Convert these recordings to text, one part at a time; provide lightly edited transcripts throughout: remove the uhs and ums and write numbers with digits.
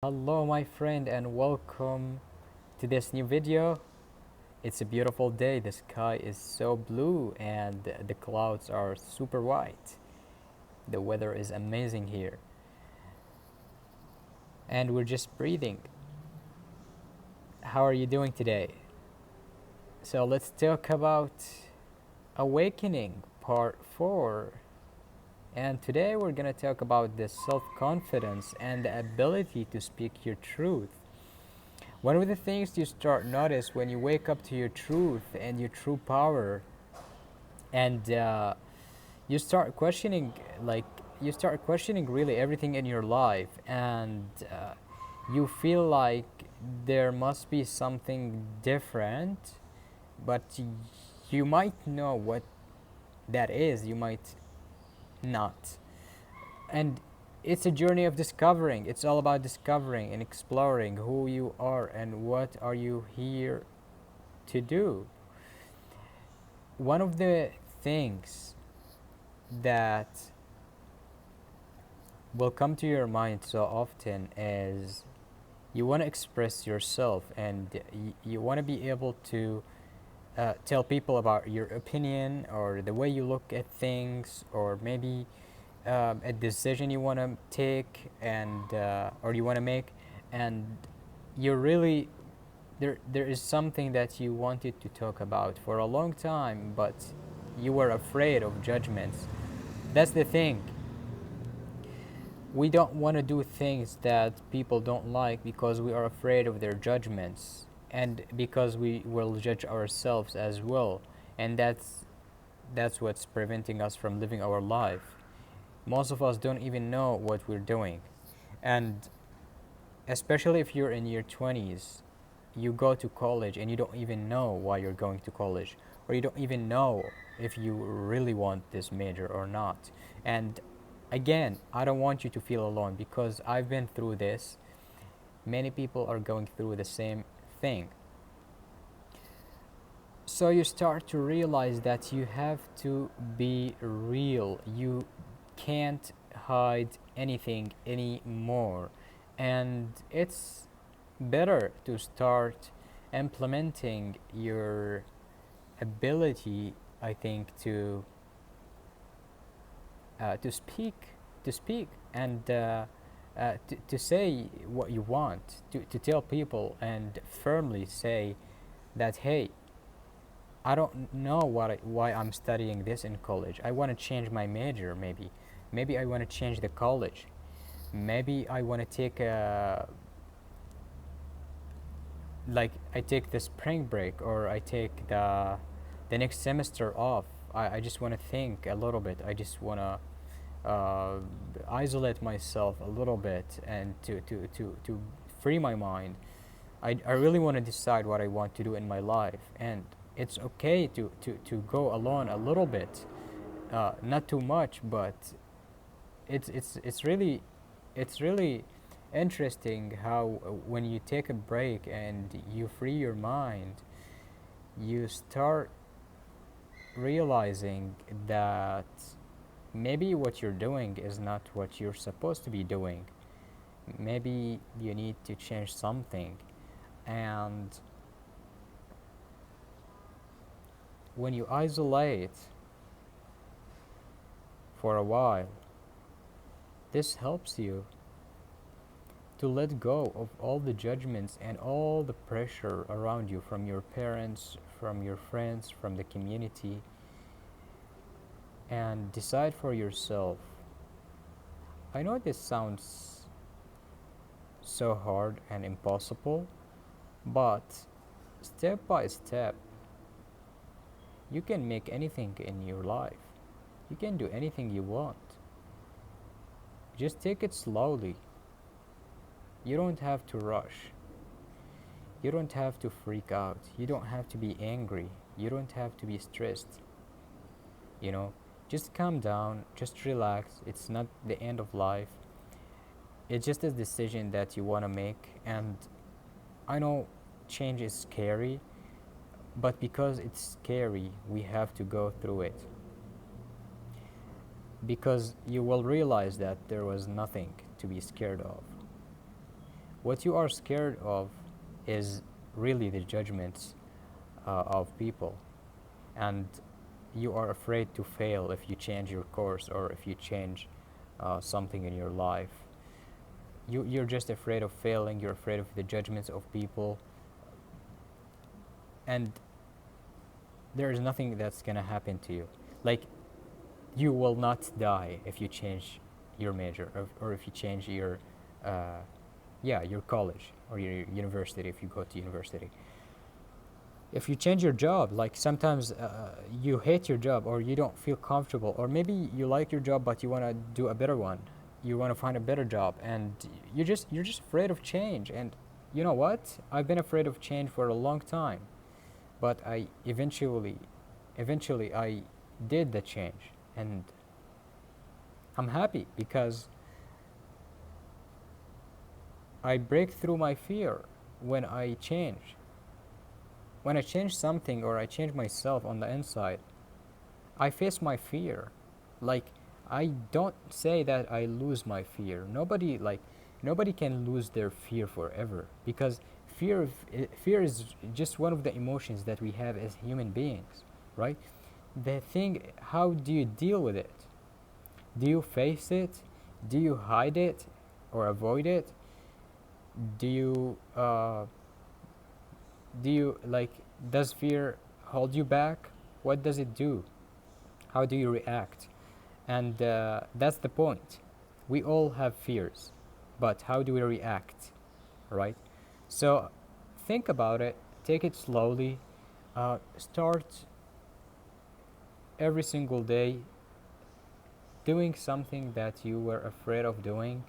Hello my friend and welcome to this new video. It's a beautiful day. The sky is so blue and the clouds are super white. The weather is amazing here. And we're just breathing. How are you doing today? So let's talk about awakening part 4. And today we're going to talk about the self-confidence and the ability to speak your truth. One of the things you start notice when you wake up to your truth and your true power, and you start questioning, like you start questioning really everything in your life, and you feel like there must be something different, but you might know what that is, you might not. And it's a journey of discovering. It's all about discovering and exploring who you are and what are you here to do. One of the things that will come to your mind so often is you want to express yourself, and you want to be able to tell people about your opinion or the way you look at things, or maybe a decision you want to take, and or you want to make, and you're really there is something that you wanted to talk about for a long time, but you were afraid of judgments. That's the thing. We don't want to do things that people don't like because we are afraid of their judgments, and because we will judge ourselves as well, and that's what's preventing us from living our life. Most of us don't even know what we're doing, and especially if you're in your 20s, you go to college and you don't even know why you're going to college, or you don't even know if you really want this major or not. And again, I don't want you to feel alone, because I've been through this. Many people are going through the same thing. So you start to realize that you have to be real. You can't hide anything anymore. And it's better to start implementing your ability, I think, to speak, and to say what you want, to tell people and firmly say that, hey, I don't know why I'm studying this in college. I want to change my major, maybe. Maybe I want to change the college. Maybe I want to take I take the spring break, or I take the next semester off. I just want to think a little bit. I just want to isolate myself a little bit, and to free my mind. I really want to decide what I want to do in my life, and it's okay to go alone a little bit, not too much, but it's really interesting how when you take a break and you free your mind, you start realizing that maybe what you're doing is not what you're supposed to be doing. Maybe you need to change something. And when you isolate for a while, this helps you to let go of all the judgments and all the pressure around you, from your parents, from your friends, from the community, and decide for yourself. I know this sounds so hard and impossible, but step by step, you can make anything in your life. You can do anything you want. Just take it slowly. You don't have to rush. You don't have to freak out. You don't have to be angry. You don't have to be stressed. You know, just calm down, just relax. It's not the end of life. It's just a decision that you want to make. And I know change is scary, but because it's scary, we have to go through it. Because you will realize that there was nothing to be scared of. What you are scared of is really the judgments of people, and you are afraid to fail if you change your course or if you change something in your life. You're just afraid of failing, you're afraid of the judgments of people, and there is nothing that's gonna happen to you. Like, you will not die if you change your major, or if you change your, yeah, your college or your university if you go to university. If you change your job, like sometimes you hate your job or you don't feel comfortable, or maybe you like your job but you want to do a better one, you want to find a better job, and you're just afraid of change. And you know what, I've been afraid of change for a long time, but I eventually I did the change, and I'm happy because I break through my fear when I change. When I change something or I change myself on the inside, I face my fear. Like, I don't say that I lose my fear. Nobody can lose their fear forever, because fear is just one of the emotions that we have as human beings, right? The thing, how do you deal with it? Do you face it? Do you hide it or avoid it? Do you like, does fear hold you back? What does it do? How do you react? And that's the point. We all have fears, but how do we react, right? So think about it, take it slowly, start every single day doing something that you were afraid of doing.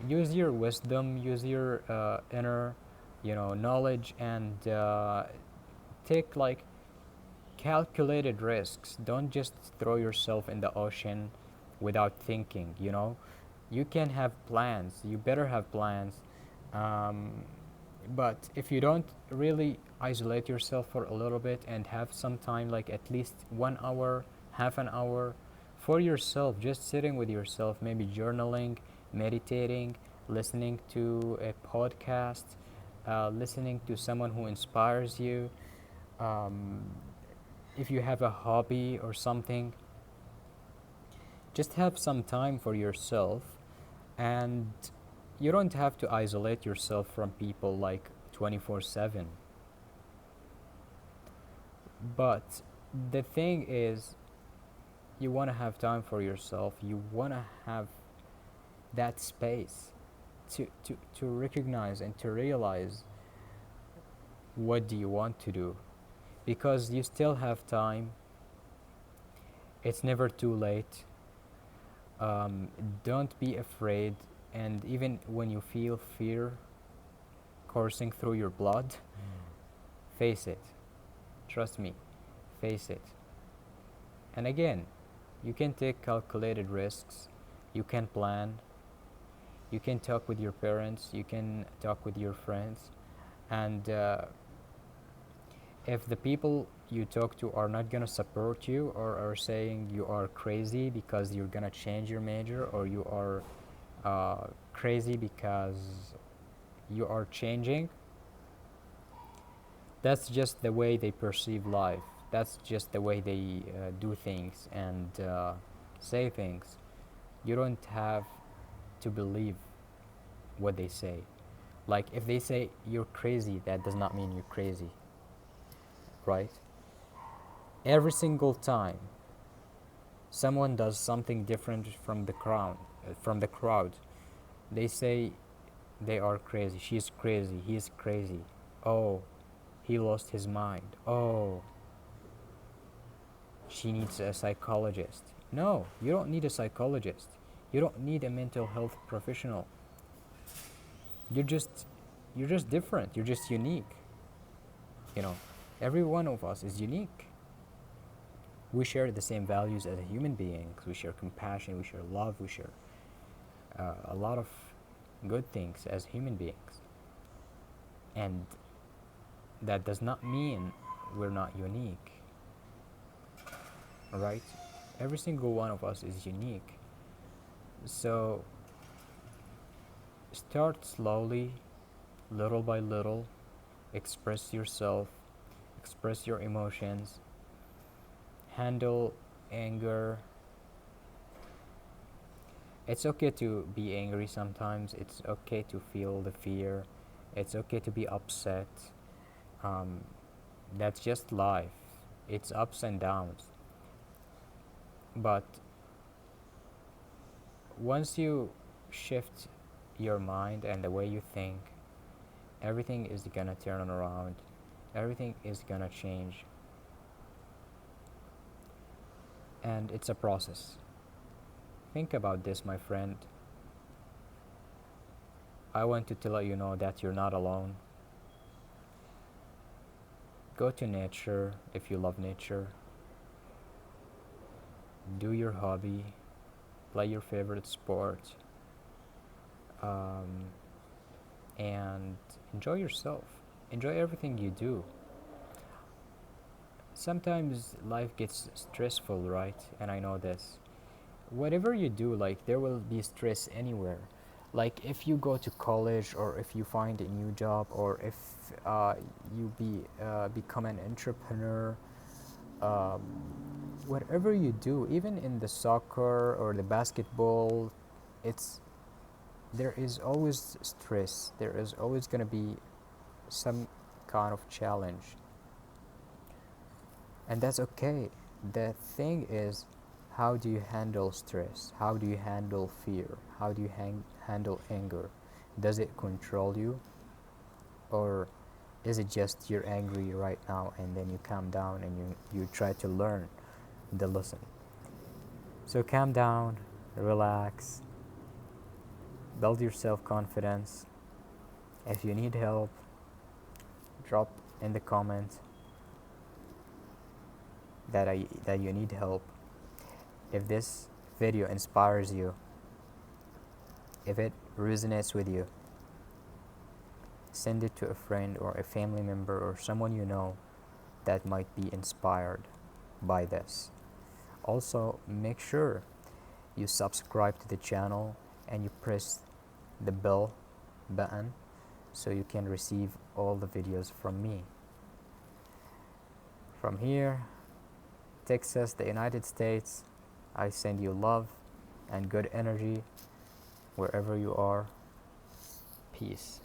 Use your wisdom, use your inner, knowledge, and take like calculated risks. Don't just throw yourself in the ocean without thinking. You can have plans, you better have plans, um, but if you don't really isolate yourself for a little bit and have some time, like at least 1 hour, half an hour for yourself, just sitting with yourself, maybe journaling, meditating, listening to a podcast, listening to someone who inspires you, um, if you have a hobby or something, just have some time for yourself. And you don't have to isolate yourself from people like 24/7. But the thing is, you want to have time for yourself. You want to have that space to recognize and to realize what do you want to do, because you still have time. It's never too late. Don't be afraid, and even when you feel fear coursing through your blood, face it. Trust me, face it. And again, you can take calculated risks, you can plan, you can talk with your parents, you can talk with your friends, and if the people you talk to are not gonna support you, or are saying you are crazy because you're gonna change your major, or you are crazy because you are changing, that's just the way they perceive life. That's just the way they do things and say things. You don't have to believe what they say. Like, if they say you're crazy, that does not mean you're crazy, right? Every single time someone does something different from the crowd, they say they are crazy. She's crazy. He's crazy. Oh, he lost his mind. Oh, she needs a psychologist. No, you don't need a psychologist. You don't need a mental health professional. You're just different. You're just unique. You know, every one of us is unique. We share the same values as human beings. We share compassion, we share love, we share a lot of good things as human beings. And that does not mean we're not unique. Alright? Every single one of us is unique. So Start slowly, little by little. Express yourself, express your emotions, handle anger. It's okay to be angry sometimes, it's okay to feel the fear, it's okay to be upset. Um, that's just life, it's ups and downs. But once you shift your mind and the way you think, everything is gonna turn around, everything is gonna change. And it's a process. Think about this, my friend. I want to let you know that you're not alone. Go to nature if you love nature. Do your hobby. Play your favorite sport. Um, and enjoy yourself. Enjoy everything you do. Sometimes life gets stressful, right? And I know this. Whatever you do, like, there will be stress anywhere. Like, if you go to college, or if you find a new job, or if you become an entrepreneur, um, whatever you do, even in the soccer or the basketball, it's there is always stress. There is always going to be some kind of challenge, and that's okay. The thing is, how do you handle stress? How do you handle fear? How do you handle anger? Does it control you, or is it just you're angry right now and then you calm down and you try to learn the lesson? So calm down, relax, build your self-confidence. If you need help, drop in the comment that you need help. If this video inspires you, if it resonates with you, send it to a friend or a family member or someone you know that might be inspired by this. Also, make sure you subscribe to the channel and you press the bell button so you can receive all the videos from me. From here, Texas, the United States, I send you love and good energy wherever you are. Peace.